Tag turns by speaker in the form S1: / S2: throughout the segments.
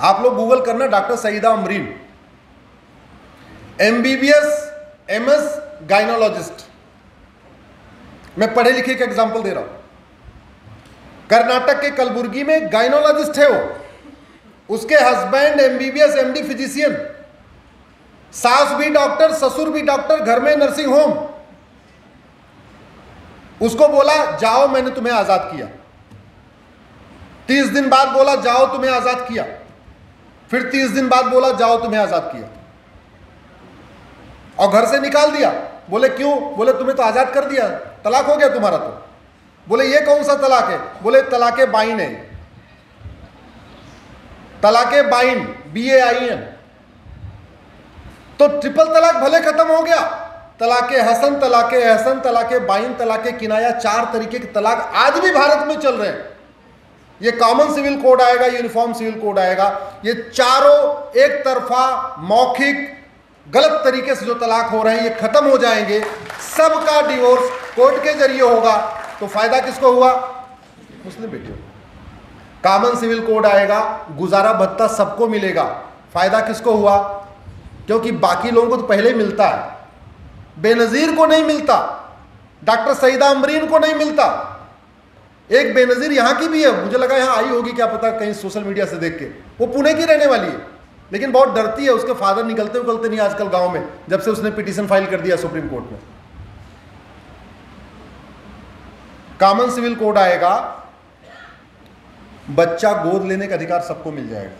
S1: आप लोग गूगल करना doctor Saeeda Amreen, MBBS MS gynaecologist. मैं पढ़े लिखे का एग्जांपल दे रहा हूं। कर्नाटक के कलबुर्गी में गाइनोलॉजिस्ट है वो, उसके हस्बैंड एमबीबीएस एमडी फिजिशियन, सास भी डॉक्टर ससुर भी डॉक्टर, घर में नर्सिंग होम। उसको बोला जाओ मैंने तुम्हें आजाद किया, 30 दिन बाद बोला जाओ तुम्हें आजाद किया, फिर 30 दिन बाद बोला जाओ तुम्हें आजाद किया, और घर से निकाल दिया। बोले क्यों? बोले तुम्हें तो आजाद कर दिया, तलाक हो गया तुम्हारा। तो बोले ये कौन सा तलाक है? बोले तलाके बाइन है, तलाके बाइन, BAIN। तो ट्रिपल तलाक भले खत्म हो गया, तलाके हसन, तलाके एहसन, तलाके बाइन, तलाके किनाया, 4 तरीके के तलाक आज भी भारत में चल रहे हैं। ये कॉमन सिविल कोड आएगा, यूनिफॉर्म सिविल कोड आएगा, ये चारों एक तरफा मौखिक गलत तरीके से जो तलाक हो रहे हैं ये खत्म हो जाएंगे। सबका डिवोर्स कोर्ट के जरिए होगा। तो फायदा किसको हुआ? मुस्लिम बेटियों। कॉमन सिविल कोड आएगा, गुजारा भत्ता सबको मिलेगा। फायदा किसको हुआ? क्योंकि बाकी लोगों को तो पहले ही मिलता है, बेनजीर को नहीं मिलता, डॉक्टर सईदा अमरीन को नहीं मिलता। एक बेनजीर यहाँ की भी है, मुझे लगा यहाँ आई होगी, क्या पता कहीं सोशल मीडिया से देख के। वो पुणे की रहने वाली है, लेकिन बहुत डरती है। उसके फादर निकलते उकलते नहीं आजकल गांव में, जब से उसने पिटीशन फाइल कर दिया सुप्रीम कोर्ट में। कॉमन सिविल कोड आएगा, बच्चा गोद लेने का अधिकार सबको मिल जाएगा।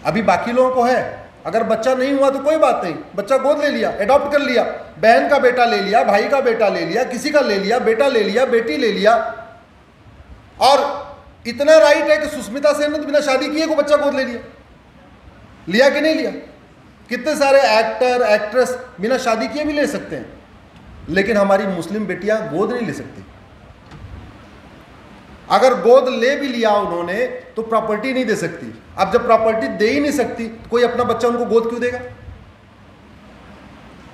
S1: अभी बाकी लोगों को है, अगर बच्चा नहीं हुआ तो कोई बात नहीं, बच्चा गोद ले लिया, एडॉप्ट कर लिया, बहन का बेटा ले लिया, भाई का बेटा ले लिया, किसी का ले लिया, बेटा ले लिया, बेटी ले लिया। और इतना राइट है कि सुष्मिता सेन ने बिना शादी किए को बच्चा गोद ले लिया। लिया कि नहीं लिया? कितने सारे एक्टर एक्ट्रेस बिना शादी किए भी ले सकते हैं, लेकिन हमारी मुस्लिम बेटियां गोद नहीं ले सकती। अगर गोद ले भी लिया उन्होंने तो प्रॉपर्टी नहीं दे सकती। अब जब प्रॉपर्टी दे ही नहीं सकती तो कोई अपना बच्चा उनको गोद क्यों देगा?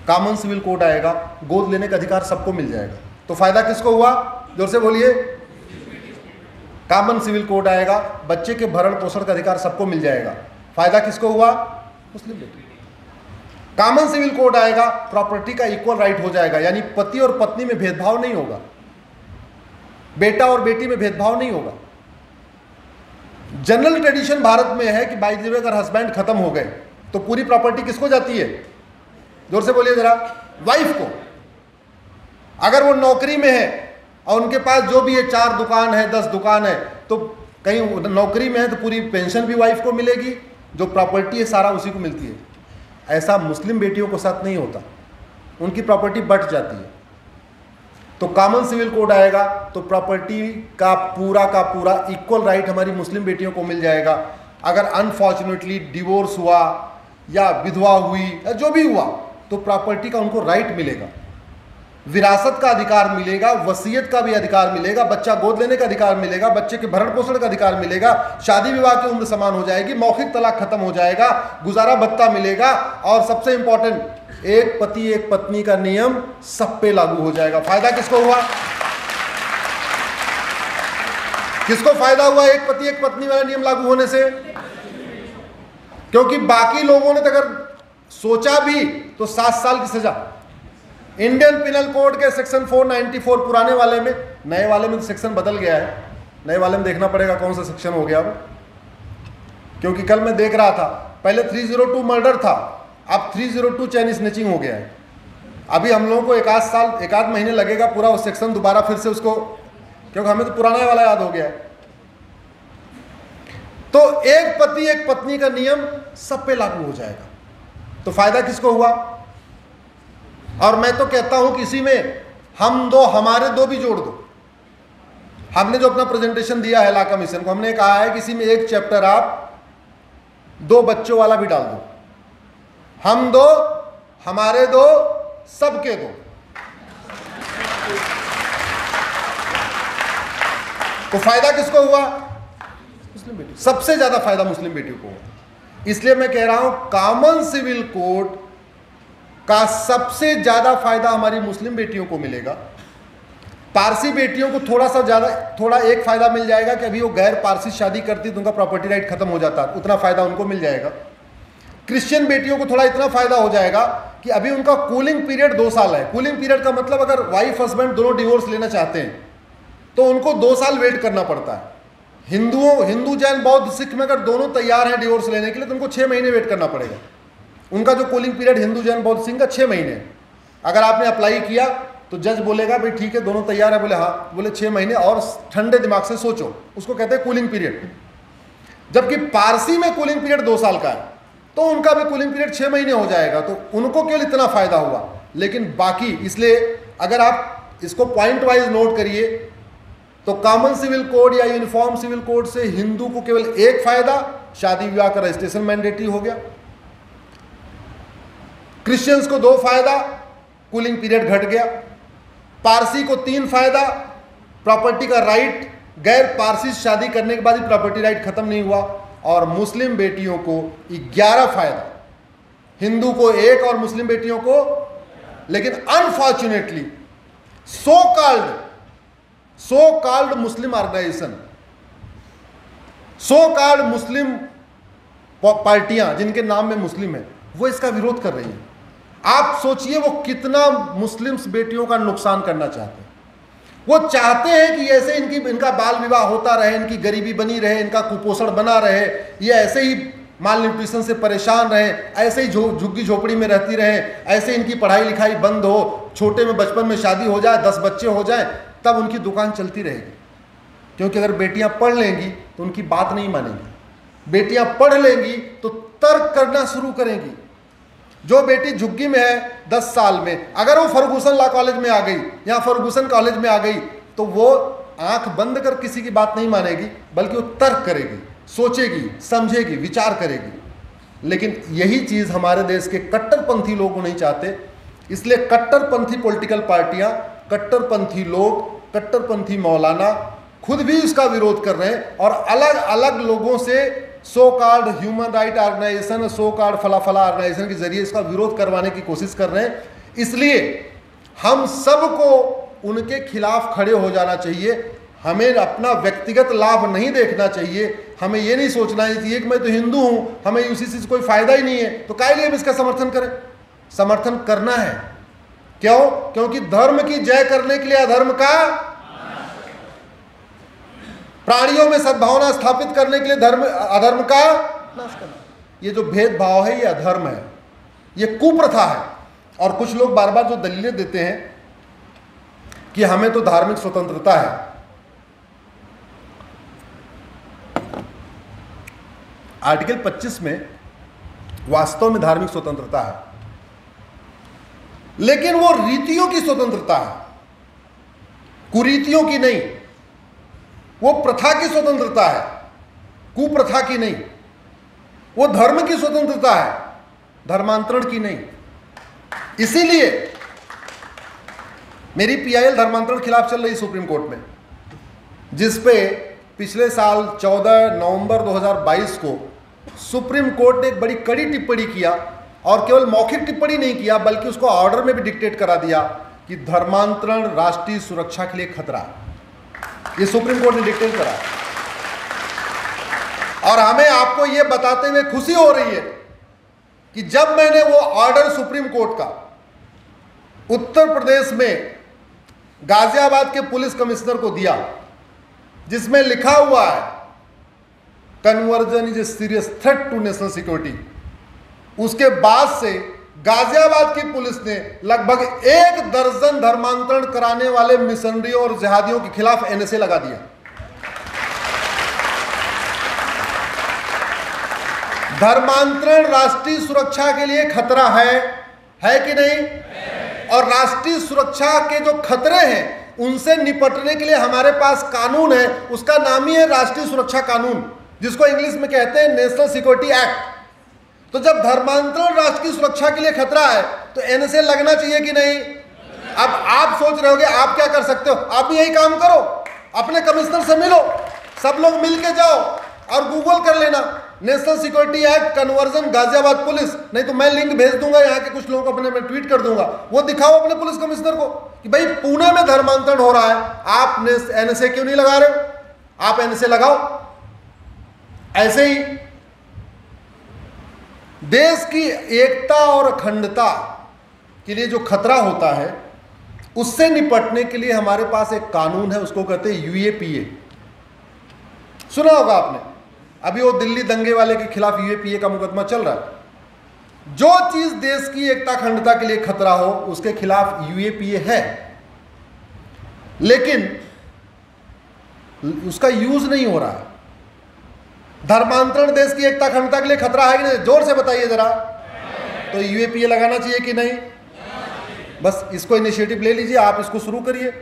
S1: कॉमन सिविल कोड आएगा, गोद लेने का अधिकार सबको मिल जाएगा। तो फायदा किसको हुआ? जोर से बोलिए। कॉमन सिविल कोड आएगा, बच्चे के भरण पोषण का अधिकार सबको मिल जाएगा। फायदा किसको हुआ? मुस्लिम बेटी। कॉमन सिविल कोड आएगा, प्रॉपर्टी का इक्वल राइट हो जाएगा, यानी पति और पत्नी में भेदभाव नहीं होगा, बेटा और बेटी में भेदभाव नहीं होगा। जनरल ट्रेडिशन भारत में है कि बाई द वे अगर हस्बैंड खत्म हो गए तो पूरी प्रॉपर्टी किसको जाती है? जोर से बोलिए जरा। वाइफ को। अगर वो नौकरी में है और उनके पास जो भी है 4 दुकान है 10 दुकान है, तो कहीं नौकरी में है तो पूरी पेंशन भी वाइफ को मिलेगी, जो प्रॉपर्टी है सारा उसी को मिलती है। ऐसा मुस्लिम बेटियों के साथ नहीं होता, उनकी प्रॉपर्टी बट जाती है। तो कॉमन सिविल कोड आएगा तो प्रॉपर्टी का पूरा इक्वल राइट हमारी मुस्लिम बेटियों को मिल जाएगा। अगर अनफॉर्चुनेटली डिवोर्स हुआ या विधवा हुई या जो भी हुआ तो प्रॉपर्टी का उनको राइट मिलेगा, विरासत का अधिकार मिलेगा, वसीयत का भी अधिकार मिलेगा, बच्चा गोद लेने का अधिकार मिलेगा, बच्चे के भरण पोषण का अधिकार मिलेगा, शादी विवाह की उम्र समान हो जाएगी, मौखिक तलाक खत्म हो जाएगा, गुजारा भत्ता मिलेगा, और सबसे इंपॉर्टेंट एक पति एक पत्नी का नियम सब पे लागू हो जाएगा। फायदा किसको हुआ? किसको फायदा हुआ एक पति एक पत्नी वाला नियम लागू होने से? क्योंकि बाकी लोगों ने तो अगर सोचा भी तो 7 साल की सजा। इंडियन पिनल कोड के सेक्शन 494 पुराने वाले में, नए वाले में तो सेक्शन बदल गया है, नए वाले में देखना पड़ेगा कौन सा सेक्शन हो गया अब, क्योंकि कल मैं देख रहा था पहले 302 मर्डर था, अब 302 चैन स्नैचिंग हो गया है। अभी हम लोगों को एक आध महीने लगेगा पूरा वो सेक्शन दोबारा फिर से उसको, क्योंकि हमें तो पुराना वाला याद हो गया है। तो एक पति एक पत्नी का नियम सब पे लागू हो जाएगा। तो फायदा किसको हुआ? और मैं तो कहता हूं कि इसी में हम दो हमारे दो भी जोड़ दो। हमने जो अपना प्रेजेंटेशन दिया है ला कमीशन को, हमने कहा है कि इसी में एक चैप्टर आप 2 बच्चों वाला भी डाल दो। हम दो, हमारे दो, सबके दो। तो फायदा किसको हुआ? मुस्लिम बेटी। सबसे ज्यादा फायदा मुस्लिम बेटियों को हुआ। इसलिए मैं कह रहा हूं कॉमन सिविल कोड का सबसे ज्यादा फायदा हमारी मुस्लिम बेटियों को मिलेगा। पारसी बेटियों को थोड़ा एक फायदा मिल जाएगा कि अभी वो गैर पारसी शादी करती तो उनका प्रॉपर्टी राइट खत्म हो जाता, उतना फायदा उनको मिल जाएगा। क्रिश्चियन बेटियों को थोड़ा इतना फायदा हो जाएगा कि अभी उनका कूलिंग पीरियड 2 साल है। कूलिंग पीरियड का मतलब अगर वाइफ हस्बैंड दोनों डिवोर्स लेना चाहते हैं तो उनको 2 साल वेट करना पड़ता है। हिंदू जैन बौद्ध सिख में अगर दोनों तैयार हैं डिवोर्स लेने के लिए तो उनको 6 महीने वेट करना पड़ेगा। उनका जो कूलिंग पीरियड हिंदू जैन बौद्ध सिख का 6 महीने है। अगर आपने अप्लाई किया तो जज बोलेगा भाई ठीक है दोनों तैयार है, बोले हाँ, बोले 6 महीने और ठंडे दिमाग से सोचो, उसको कहते हैं कूलिंग पीरियड। जबकि पारसी में कूलिंग पीरियड 2 साल का है तो उनका भी कूलिंग पीरियड 6 महीने हो जाएगा, तो उनको केवल इतना फायदा हुआ। लेकिन बाकी, इसलिए अगर आप इसको पॉइंट वाइज नोट करिए तो कॉमन सिविल कोड या यूनिफॉर्म सिविल कोड से हिंदू को केवल एक फायदा, शादी विवाह का रजिस्ट्रेशन मैंडेटरी हो गया। क्रिश्चियंस को 2 फायदा, कूलिंग पीरियड घट गया। पारसी को 3 फायदा, प्रॉपर्टी का राइट, गैर पारसी शादी करने के बाद ही प्रॉपर्टी राइट खत्म नहीं हुआ। और मुस्लिम बेटियों को 11 फायदा, हिंदू को 1 और मुस्लिम बेटियों को। लेकिन अनफॉर्चुनेटली सो कॉल्ड मुस्लिम ऑर्गेनाइजेशन, सो कॉल्ड मुस्लिम पार्टियां जिनके नाम में मुस्लिम है, वो इसका विरोध कर रही हैं। आप सोचिए वो कितना मुस्लिम्स बेटियों का नुकसान करना चाहते हैं। वो चाहते हैं कि ऐसे इनका बाल विवाह होता रहे, इनकी गरीबी बनी रहे, इनका कुपोषण बना रहे, ये ऐसे ही माल न्यूट्रिशन से परेशान रहे, ऐसे ही झुग्गी झोपड़ी में रहती रहे, ऐसे इनकी पढ़ाई लिखाई बंद हो, छोटे में बचपन में शादी हो जाए, 10 बच्चे हो जाए, तब उनकी दुकान चलती रहेगी। क्योंकि अगर बेटियां पढ़ लेंगी तो उनकी बात नहीं मानेंगी। बेटियां पढ़ लेंगी तो तर्क करना शुरू करेंगी। जो बेटी झुग्गी में है 10 साल में, अगर वो फर्गूसन लॉ कॉलेज में आ गई या फर्गूसन कॉलेज में आ गई तो वो आंख बंद कर किसी की बात नहीं मानेगी, बल्कि वो तर्क करेगी, सोचेगी, समझेगी, विचार करेगी। लेकिन यही चीज़ हमारे देश के कट्टरपंथी लोग नहीं चाहते। इसलिए कट्टरपंथी पॉलिटिकल पार्टियां, कट्टरपंथी लोग, कट्टरपंथी मौलाना खुद भी इसका विरोध कर रहे हैं और अलग अलग लोगों से so called human right organisation, so called फला फला ऑर्गेनाइजेशन के जरिए इसका विरोध करवाने की कोशिश कर रहे हैं। इसलिए हम सबको उनके खिलाफ खड़े हो जाना चाहिए। हमें अपना व्यक्तिगत लाभ नहीं देखना चाहिए। हमें ये नहीं सोचना चाहिए कि मैं तो हिंदू हूं, हमें उसी से कोई फायदा ही नहीं है तो काहे लिए हम इसका समर्थन करें। समर्थन करना है। क्यों? क्योंकि धर्म की जय करने के लिए अधर्म का, प्राणियों में सद्भावना स्थापित करने के लिए अधर्म का नाश करना। ये जो भेदभाव है ये अधर्म है, ये कुप्रथा है। और कुछ लोग बार बार जो दलीलें देते हैं कि हमें तो धार्मिक स्वतंत्रता है, आर्टिकल 25 में वास्तव में धार्मिक स्वतंत्रता है, लेकिन वो रीतियों की स्वतंत्रता है, कुरीतियों की नहीं। वो प्रथा की स्वतंत्रता है, कुप्रथा की नहीं। वो धर्म की स्वतंत्रता है, धर्मांतरण की नहीं। इसीलिए मेरी पीआईएल धर्मांतरण खिलाफ चल रही सुप्रीम कोर्ट में, जिस पे पिछले साल 14 नवंबर 2022 को सुप्रीम कोर्ट ने एक बड़ी कड़ी टिप्पणी किया। और केवल मौखिक टिप्पणी नहीं किया बल्कि उसको ऑर्डर में भी डिक्टेट करा दिया कि धर्मांतरण राष्ट्रीय सुरक्षा के लिए खतरा है। ये सुप्रीम कोर्ट ने डिक्टेट करा। और हमें आपको यह बताते हुए खुशी हो रही है कि जब मैंने वो ऑर्डर सुप्रीम कोर्ट का उत्तर प्रदेश में गाजियाबाद के पुलिस कमिश्नर को दिया, जिसमें लिखा हुआ है conversion is a serious threat to national security, उसके बाद से गाजियाबाद की पुलिस ने लगभग 1 दर्जन धर्मांतरण कराने वाले मिशनरियों और जिहादियों के खिलाफ एनएसए लगा दिया। धर्मांतरण राष्ट्रीय सुरक्षा के लिए खतरा है कि नहीं? और राष्ट्रीय सुरक्षा के जो खतरे हैं उनसे निपटने के लिए हमारे पास कानून है, उसका नाम ही है राष्ट्रीय सुरक्षा कानून, जिसको इंग्लिश में कहते हैं नेशनल सिक्योरिटी एक्ट। तो जब धर्मांतरण राष्ट्र की सुरक्षा के लिए खतरा है तो एनएसए लगना चाहिए कि नहीं? अब आप सोच रहे होगे आप क्या कर सकते हो? आप भी यही काम करो, अपने कमिश्नर से मिलो, सब लोग मिल के जाओ और गूगल कर लेना national security act conversion Ghaziabad police. नहीं तो मैं लिंक भेज दूंगा यहाँ के कुछ लोगों को, अपने में ट्वीट कर दूंगा, वो दिखाओ अपने पुलिस कमिश्नर को कि भाई पुणे में धर्मांतरण हो रहा है, आप एनएसए क्यों नहीं लगा रहे हो? आप एनएसए लगाओ। ऐसे ही देश की एकता और अखंडता के लिए जो खतरा होता है, उससे निपटने के लिए हमारे पास एक कानून है, उसको कहते हैं यूएपीए। सुना होगा आपने, अभी वो दिल्ली दंगे वाले के खिलाफ यूएपीए का मुकदमा चल रहा है। जो चीज देश की एकता अखंडता के लिए खतरा हो, उसके खिलाफ यूएपीए है, लेकिन उसका यूज नहीं हो रहा है। धर्मांतरण देश की एकता अखंडता के लिए खतरा है कि नहीं? जोर से बताइए जरा। तो यूएपीए लगाना चाहिए कि नहीं? बस इसको इनिशिएटिव ले लीजिए, आप इसको शुरू करिए।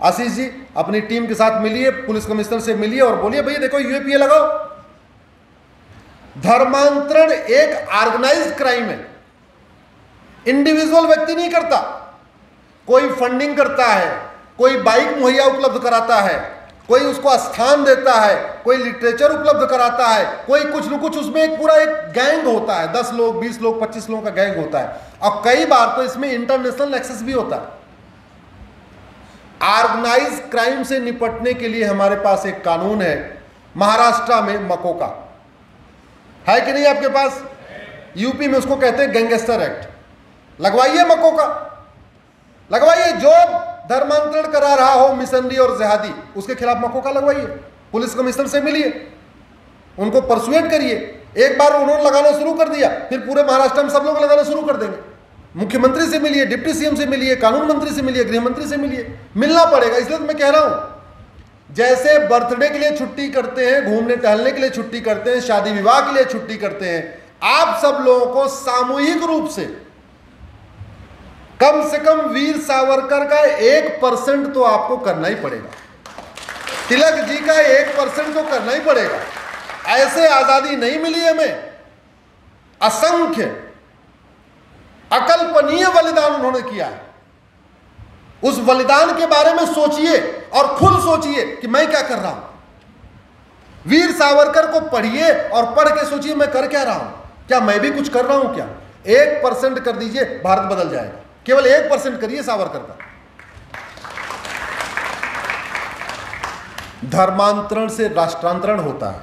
S1: आशीष जी अपनी टीम के साथ मिलिए, पुलिस कमिश्नर से मिलिए और बोलिए भैया देखो यूएपीए लगाओ। धर्मांतरण एक ऑर्गेनाइज्ड क्राइम है, इंडिविजुअल व्यक्ति नहीं करता। कोई फंडिंग करता है, कोई बाइक मुहैया उपलब्ध कराता है, कोई उसको स्थान देता है, कोई लिटरेचर उपलब्ध कराता है, कोई कुछ न कुछ, उसमें एक पूरा एक गैंग होता है, 10 लोग 20 लोग 25 लोगों का गैंग होता है। और कई बार तो इसमें इंटरनेशनल एक्सेस भी होता है। ऑर्गेनाइज क्राइम से निपटने के लिए हमारे पास एक कानून है, महाराष्ट्र में मकोका है कि नहीं आपके पास? यूपी में उसको कहते हैं गैंगस्टर एक्ट। लगवाइए मकोका, लगवाइए। जो धर्मांतरण करा रहा हो, मिशनरी और जिहादी, उसके खिलाफ मकोका लगवाइए। पुलिस कमिश्नर से मिलिए, उनको परसुएट करिए। एक बार उन्होंने लगाना शुरू कर दिया, फिर पूरे महाराष्ट्र में सब लोग लगाना शुरू कर देंगे। मुख्यमंत्री से मिलिए, डिप्टी सीएम से मिलिए, कानून मंत्री से मिलिए, गृह मंत्री से मिलिए, मिलना पड़ेगा। इसलिए तो मैं कह रहा हूं, जैसे बर्थडे के लिए छुट्टी करते हैं, घूमने टहलने के लिए छुट्टी करते हैं, शादी विवाह के लिए छुट्टी करते हैं, आप सब लोगों को सामूहिक रूप से कम वीर सावरकर का 1% तो आपको करना ही पड़ेगा। तिलक जी का 1% तो करना ही पड़ेगा। ऐसे आजादी नहीं मिली हमें। असंख्य अकल्पनीय बलिदान उन्होंने किया है। उस बलिदान के बारे में सोचिए और खुद सोचिए कि मैं क्या कर रहा हूं। वीर सावरकर को पढ़िए और पढ़ के सोचिए मैं कर क्या रहा हूं, क्या मैं भी कुछ कर रहा हूं क्या? 1% कर दीजिए, भारत बदल जाएगा। केवल 1% करिए सावरकर का। धर्मांतरण से राष्ट्रांतरण होता है,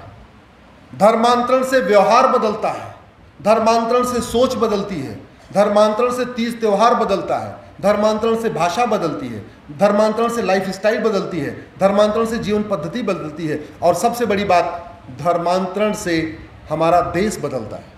S1: धर्मांतरण से व्यवहार बदलता है, धर्मांतरण से सोच बदलती है, धर्मांतरण से तीज त्योहार बदलता है, धर्मांतरण से भाषा बदलती है, धर्मांतरण से लाइफ स्टाइल बदलती है, धर्मांतरण से जीवन पद्धति बदलती है, और सबसे बड़ी बात, धर्मांतरण से हमारा देश बदलता है।